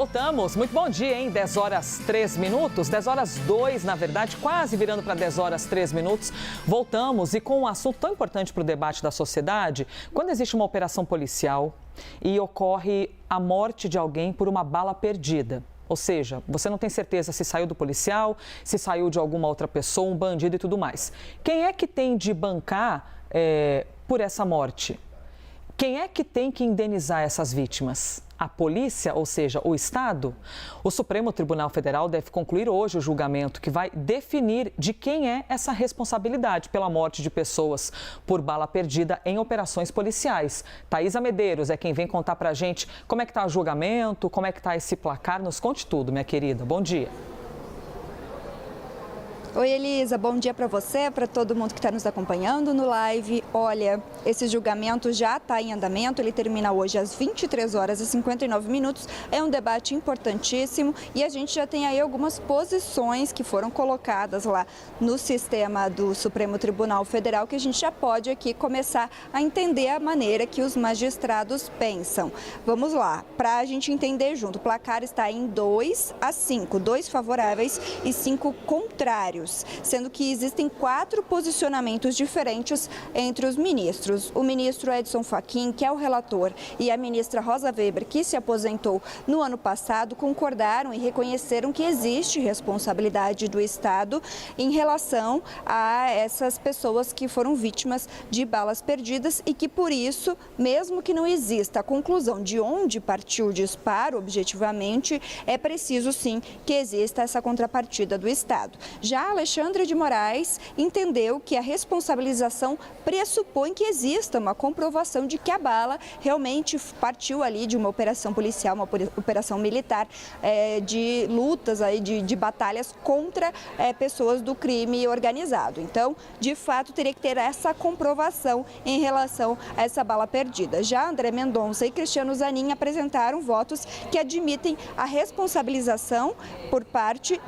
Voltamos, muito bom dia, hein? 10 horas 3 minutos, 10 horas 2, na verdade, quase virando para 10 horas 3 minutos. Voltamos e com um assunto tão importante para o debate da sociedade, quando existe uma operação policial e ocorre a morte de alguém por uma bala perdida. Ou seja, você não tem certeza se saiu do policial, se saiu de alguma outra pessoa, um bandido e tudo mais. Quem é que tem de bancar por essa morte? Quem é que tem que indenizar essas vítimas? A polícia, ou seja, o Estado? O Supremo Tribunal Federal deve concluir hoje o julgamento que vai definir de quem é essa responsabilidade pela morte de pessoas por bala perdida em operações policiais. Thaisa Medeiros é quem vem contar pra gente como é que tá o julgamento, como é que tá esse placar. Nos conte tudo, minha querida. Bom dia. Oi, Elisa, bom dia para você, para todo mundo que está nos acompanhando no live. Olha, esse julgamento já está em andamento, ele termina hoje às 23 horas e 59 minutos. É um debate importantíssimo e a gente já tem aí algumas posições que foram colocadas lá no sistema do Supremo Tribunal Federal que a gente já pode aqui começar a entender a maneira que os magistrados pensam. Vamos lá, para a gente entender junto, o placar está em 2-5, 2 favoráveis e 5 contrários, sendo que existem 4 posicionamentos diferentes entre os ministros. O ministro Edson Fachin, que é o relator, e a ministra Rosa Weber, que se aposentou no ano passado, concordaram e reconheceram que existe responsabilidade do Estado em relação a essas pessoas que foram vítimas de balas perdidas e que, por isso, mesmo que não exista a conclusão de onde partiu o disparo objetivamente, é preciso sim que exista essa contrapartida do Estado. Já Alexandre de Moraes entendeu que a responsabilização pressupõe que exista uma comprovação de que a bala realmente partiu ali de uma operação policial, uma operação militar, de lutas, aí, de batalhas contra pessoas do crime organizado. Então, de fato, teria que ter essa comprovação em relação a essa bala perdida. Já André Mendonça e Cristiano Zanin apresentaram votos que admitem a responsabilização por parte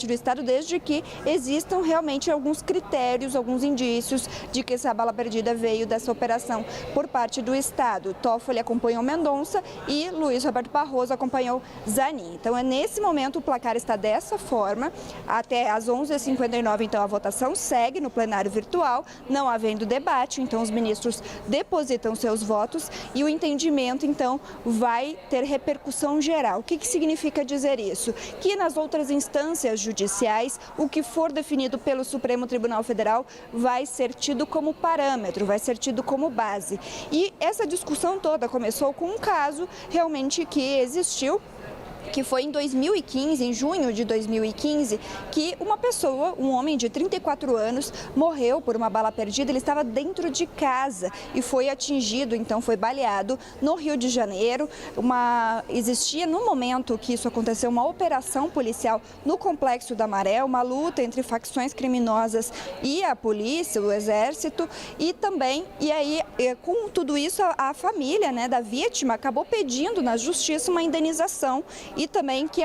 do Estado, desde que existam realmente alguns critérios, alguns indícios de que essa bala perdida veio dessa operação por parte do Estado. Toffoli acompanhou Mendonça e Luiz Roberto Barroso acompanhou Zanin. Então, nesse momento, o placar está dessa forma. Até às 11h59, então, a votação segue no plenário virtual, não havendo debate. Então, os ministros depositam seus votos e o entendimento, então, vai ter repercussão geral. O que significa dizer isso? Que nas outras instâncias judiciais, o que for definido pelo Supremo Tribunal Federal vai ser tido como parâmetro, vai ser tido como base. E essa discussão toda começou com um caso realmente que existiu, que foi em 2015, em junho de 2015, que uma pessoa, um homem de 34 anos, morreu por uma bala perdida. Ele estava dentro de casa e foi atingido, então foi baleado no Rio de Janeiro. Existia, no momento que isso aconteceu, uma operação policial no Complexo da Maré, uma luta entre facções criminosas e a polícia, o exército, com tudo isso, a família, né, da vítima acabou pedindo na justiça uma indenização e também que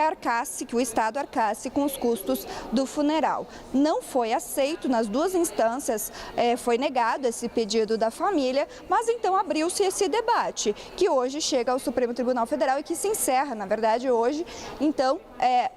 o Estado arcasse com os custos do funeral. Não foi aceito nas duas instâncias, foi negado esse pedido da família, mas então abriu-se esse debate, que hoje chega ao Supremo Tribunal Federal e que se encerra, na verdade, hoje. Então,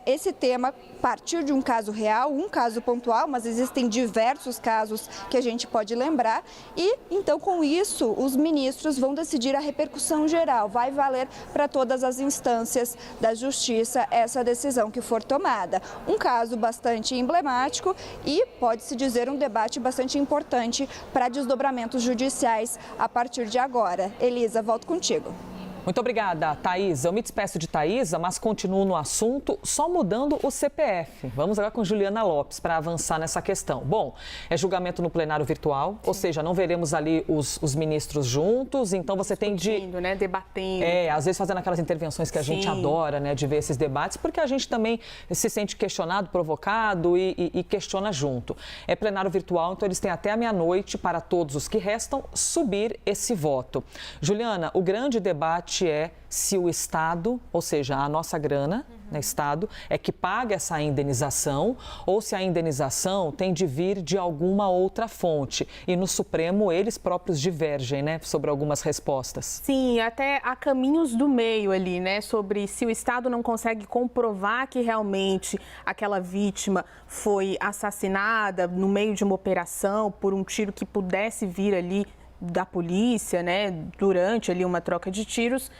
esse tema partiu de um caso real, um caso pontual, mas existem diversos casos que a gente pode lembrar e, então, com isso, os ministros vão decidir a repercussão geral. Vai valer para todas as instâncias da Justiça essa decisão que for tomada. Um caso bastante emblemático e, pode-se dizer, um debate bastante importante para desdobramentos judiciais a partir de agora. Elisa, volto contigo. Muito obrigada, Thaisa. Eu me despeço de Thaisa, mas continuo no assunto, só mudando o CPF. Vamos agora com Juliana Lopes para avançar nessa questão. Bom, é julgamento no plenário virtual, ou seja, não veremos ali os ministros juntos, então você tem de... né? Debatendo. Às vezes fazendo aquelas intervenções que a gente adora, né, de ver esses debates, porque a gente também se sente questionado, provocado e questiona junto. É plenário virtual, então eles têm até a meia-noite para todos os que restam subir esse voto. Juliana, o grande debate debate é se o Estado, ou seja, a nossa grana, né, Estado, é que paga essa indenização ou se a indenização tem de vir de alguma outra fonte. E no Supremo eles próprios divergem, né, sobre algumas respostas. Sim, até há caminhos do meio ali, né, sobre se o Estado não consegue comprovar que realmente aquela vítima foi assassinada no meio de uma operação por um tiro que pudesse vir ali da polícia, né, durante ali uma troca de tiros,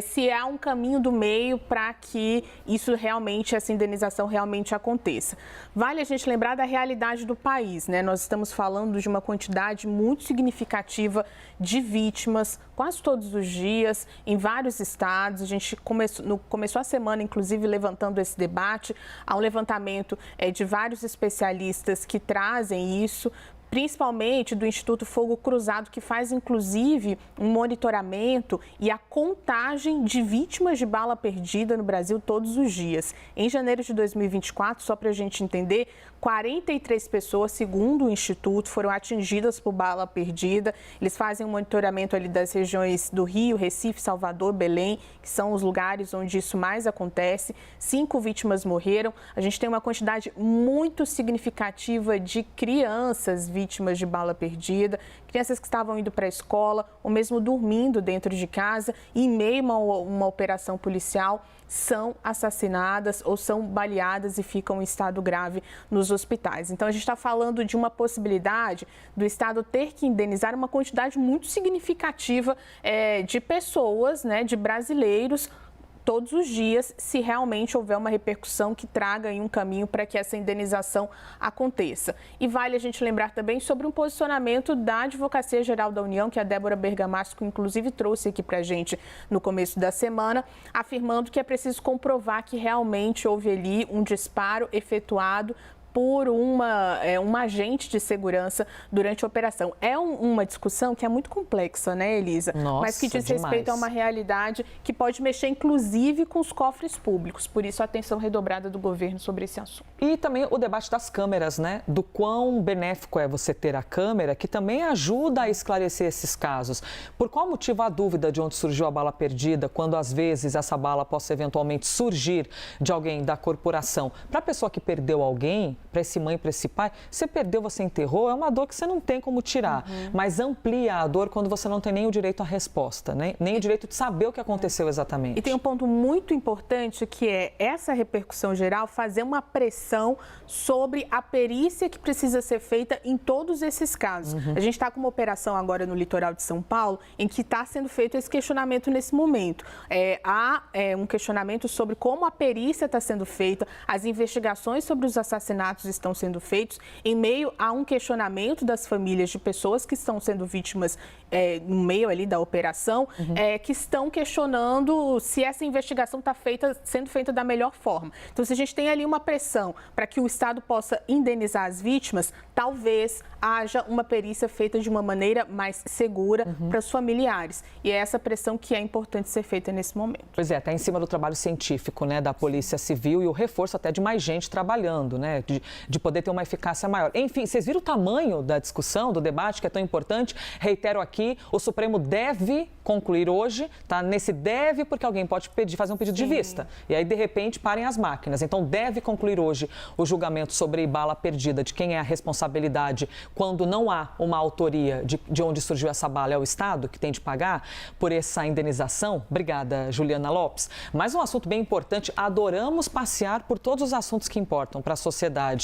se há um caminho do meio para que isso realmente, essa indenização realmente aconteça. Vale a gente lembrar da realidade do país, né? Nós estamos falando de uma quantidade muito significativa de vítimas, quase todos os dias, em vários estados. A gente começou a semana, inclusive, levantando esse debate. Há um levantamento de vários especialistas que trazem isso, principalmente do Instituto Fogo Cruzado, que faz, inclusive, um monitoramento e a contagem de vítimas de bala perdida no Brasil todos os dias. Em janeiro de 2024, só para a gente entender, 43 pessoas, segundo o Instituto, foram atingidas por bala perdida. Eles fazem um monitoramento ali das regiões do Rio, Recife, Salvador, Belém, que são os lugares onde isso mais acontece. 5 vítimas morreram. A gente tem uma quantidade muito significativa de crianças vítimas de bala perdida, crianças que estavam indo para a escola ou mesmo dormindo dentro de casa e em meio a uma operação policial são assassinadas ou são baleadas e ficam em estado grave nos hospitais. Então, a gente está falando de uma possibilidade do Estado ter que indenizar uma quantidade muito significativa de pessoas, né, de brasileiros, todos os dias, se realmente houver uma repercussão que traga aí um caminho para que essa indenização aconteça. E vale a gente lembrar também sobre um posicionamento da Advocacia Geral da União, que a Débora Bergamasco, inclusive, trouxe aqui para a gente no começo da semana, afirmando que é preciso comprovar que realmente houve ali um disparo efetuado por um agente de segurança durante a operação. É uma discussão que é muito complexa, né, Elisa? Nossa, mas que diz respeito a uma realidade que pode mexer, inclusive, com os cofres públicos. Por isso, a atenção redobrada do governo sobre esse assunto. E também o debate das câmeras, né? Do quão benéfico é você ter a câmera, que também ajuda a esclarecer esses casos. Por qual motivo a dúvida de onde surgiu a bala perdida, quando às vezes essa bala possa eventualmente surgir de alguém da corporação? Para a pessoa que perdeu alguém, para esse mãe, para esse pai, você perdeu, você enterrou, é uma dor que você não tem como tirar. Mas amplia a dor quando você não tem nem o direito à resposta, né? Nem o direito de saber o que aconteceu exatamente. E tem um ponto muito importante que é essa repercussão geral, fazer uma pressão sobre a perícia que precisa ser feita em todos esses casos. A gente está com uma operação agora no litoral de São Paulo em que está sendo feito esse questionamento nesse momento. Há um questionamento sobre como a perícia está sendo feita, as investigações sobre os assassinatos estão sendo feitos em meio a um questionamento das famílias de pessoas que estão sendo vítimas no meio ali da operação, que estão questionando se essa investigação está sendo feita da melhor forma. Então, se a gente tem ali uma pressão para que o Estado possa indenizar as vítimas, talvez haja uma perícia feita de uma maneira mais segura para os familiares. E é essa pressão que é importante ser feita nesse momento. Pois é, está em cima do trabalho científico, né, da Polícia Civil e o reforço até de mais gente trabalhando, né, de poder ter uma eficácia maior. Enfim, vocês viram o tamanho da discussão, do debate, que é tão importante? Reitero aqui, o Supremo deve concluir hoje, tá? Nesse deve, porque alguém pode fazer um pedido de vista. E aí, de repente, parem as máquinas. Então, deve concluir hoje o julgamento sobre bala perdida, de quem é a responsabilidade quando não há uma autoria de onde surgiu essa bala. É o Estado que tem de pagar por essa indenização? Obrigada, Juliana Lopes. Mais um assunto bem importante. Adoramos passear por todos os assuntos que importam para a sociedade.